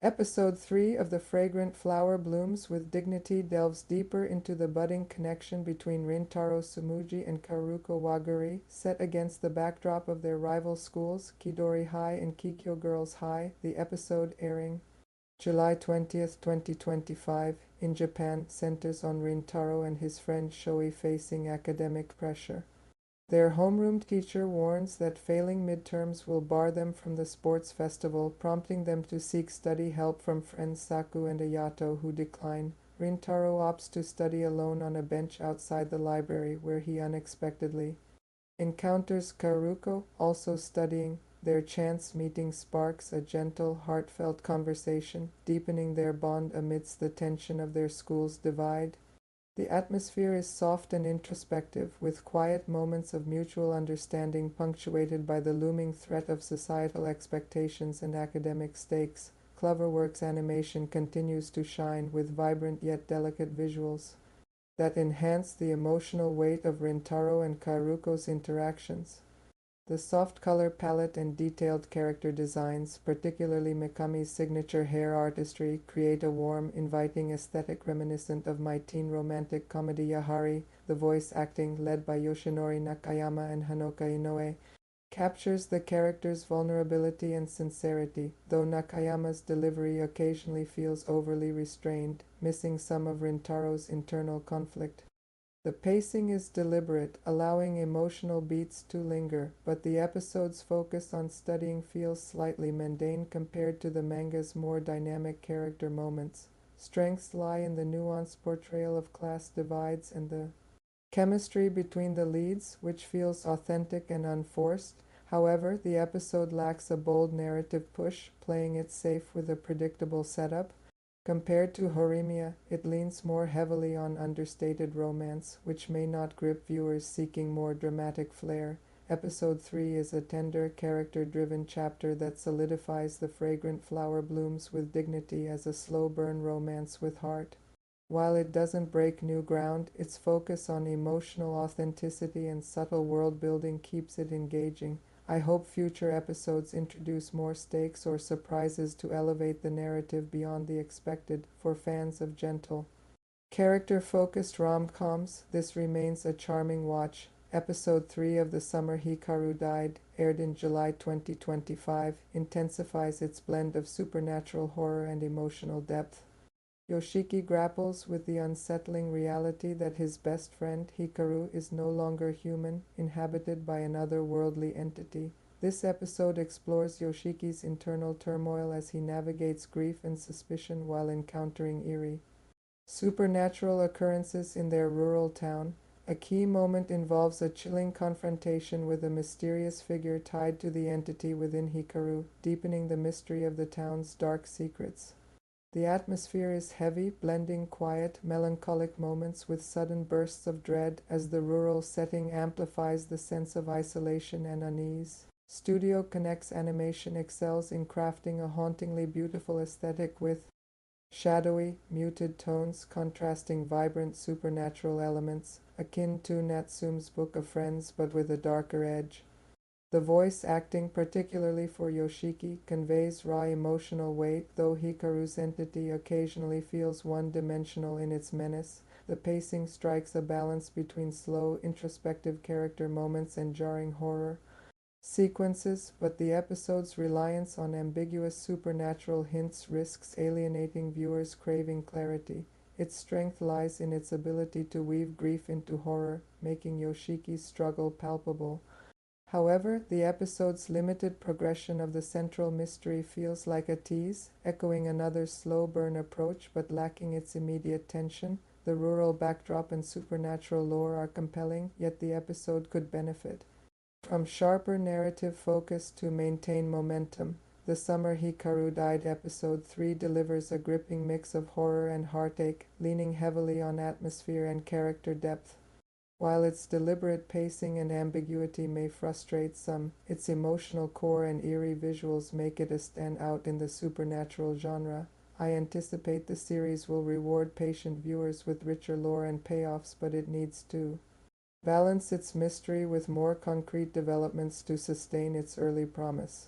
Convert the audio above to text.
Episode 3 of The Fragrant Flower Blooms with Dignity delves deeper into the budding connection between Rintaro Sumuji and Karuko Waguri, set against the backdrop of their rival schools, Kidori High and Kikyo Girls High. The episode, airing July 20th, 2025, in Japan, centers on Rintaro and his friend Shoi facing academic pressure. Their homeroom teacher warns that failing midterms will bar them from the sports festival, prompting them to seek study help from friends Saku and Ayato, who decline. Rintaro opts to study alone on a bench outside the library, where he unexpectedly encounters Karuko, also studying. Their chance meeting sparks a gentle, heartfelt conversation, deepening their bond amidst the tension of their school's divide. The atmosphere is soft and introspective, with quiet moments of mutual understanding punctuated by the looming threat of societal expectations and academic stakes. Cloverworks animation continues to shine with vibrant yet delicate visuals that enhance the emotional weight of Rintaro and Karuko's interactions. The soft color palette and detailed character designs, particularly Mikami's signature hair artistry, create a warm, inviting aesthetic reminiscent of my teen romantic comedy Yahari. The voice acting, led by Yoshinori Nakayama and Hanoka Inoue, captures the character's vulnerability and sincerity, though Nakayama's delivery occasionally feels overly restrained, missing some of Rintaro's internal conflict. The pacing is deliberate, allowing emotional beats to linger, but the episode's focus on studying feels slightly mundane compared to the manga's more dynamic character moments. Strengths lie in the nuanced portrayal of class divides and the chemistry between the leads, which feels authentic and unforced. However, the episode lacks a bold narrative push, playing it safe with a predictable setup. Compared to Horimiya, it leans more heavily on understated romance, which may not grip viewers seeking more dramatic flair. Episode 3 is a tender, character-driven chapter that solidifies The Fragrant Flower Blooms with Dignity as a slow-burn romance with heart. While it doesn't break new ground, its focus on emotional authenticity and subtle world-building keeps it engaging. I hope future episodes introduce more stakes or surprises to elevate the narrative beyond the expected. For fans of gentle, character-focused rom-coms, this remains a charming watch. Episode 3 of The Summer Hikaru Died, aired in July 2025, intensifies its blend of supernatural horror and emotional depth. Yoshiki grapples with the unsettling reality that his best friend, Hikaru, is no longer human, inhabited by an otherworldly entity. This episode explores Yoshiki's internal turmoil as he navigates grief and suspicion while encountering eerie supernatural occurrences in their rural town. A key moment involves a chilling confrontation with a mysterious figure tied to the entity within Hikaru, deepening the mystery of the town's dark secrets. The atmosphere is heavy, blending quiet, melancholic moments with sudden bursts of dread as the rural setting amplifies the sense of isolation and unease. Studio Connect's animation excels in crafting a hauntingly beautiful aesthetic with shadowy, muted tones contrasting vibrant supernatural elements, akin to Natsume's Book of Friends but with a darker edge. The voice acting, particularly for Yoshiki, conveys raw emotional weight, though Hikaru's entity occasionally feels one-dimensional in its menace. The pacing strikes a balance between slow, introspective character moments and jarring horror sequences, but the episode's reliance on ambiguous supernatural hints risks alienating viewers craving clarity. Its strength lies in its ability to weave grief into horror, making Yoshiki's struggle palpable. However, the episode's limited progression of the central mystery feels like a tease, echoing another slow burn approach but lacking its immediate tension. The rural backdrop and supernatural lore are compelling, yet the episode could benefit from sharper narrative focus to maintain momentum. The Summer Hikaru Died Episode 3 delivers a gripping mix of horror and heartache, leaning heavily on atmosphere and character depth. While its deliberate pacing and ambiguity may frustrate some, its emotional core and eerie visuals make it a standout in the supernatural genre. I anticipate the series will reward patient viewers with richer lore and payoffs, but it needs to balance its mystery with more concrete developments to sustain its early promise.